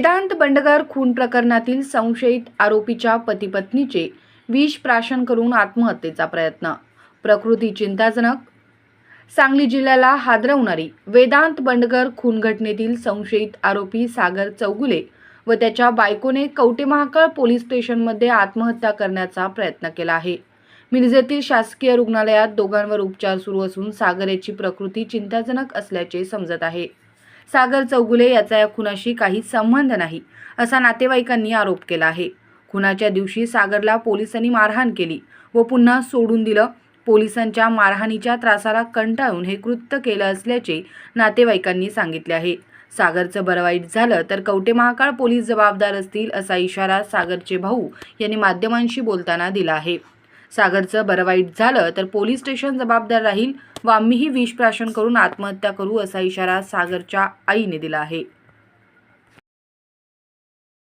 वेदांत बंडगर खून प्रकरणातील संशयित आरोपीच्या पती-पत्नीचे विष प्राशन करून आत्महत्येचा प्रयत्न। प्रकृती चिंताजनक। सांगली जिल्ह्याला हादरवणारी वेदांत बंडगर खून घटनेतील संशयित आरोपी सागर चौगुले व त्याच्या बायकोने कवठेमहांकाळ पोलीस स्टेशनमध्ये आत्महत्या करण्याचा प्रयत्न केला आहे। मिरजेतील शासकीय रुग्णालयात दोघांवर उपचार सुरू असून सागर याची प्रकृती चिंताजनक असल्याचे समजत आहे। सागर चौगुले याचा या खुनाशी काही संबंध नाही असा नातेवाईकांनी आरोप केला आहे। खुनाच्या दिवशी सागरला पोलिसांनी मारहाण केली व पुन्हा सोडून दिलं। पोलिसांच्या मारहाणीच्या त्रासाला कंटाळून हे कृत्य केलं असल्याचे नातेवाईकांनी सांगितले आहे। सागरचं बरं वाईट झालं तर कवठेमहांकाळ पोलीस जबाबदार असतील असा इशारा सागरचे भाऊ यांनी माध्यमांशी बोलताना दिला आहे। सागरचं बरं वाईट झालं तर पोलीस स्टेशन जबाबदार राहील व आम्हीही विष प्राशन करून आत्महत्या करू असा इशारा सागरच्या आईने दिला आहे।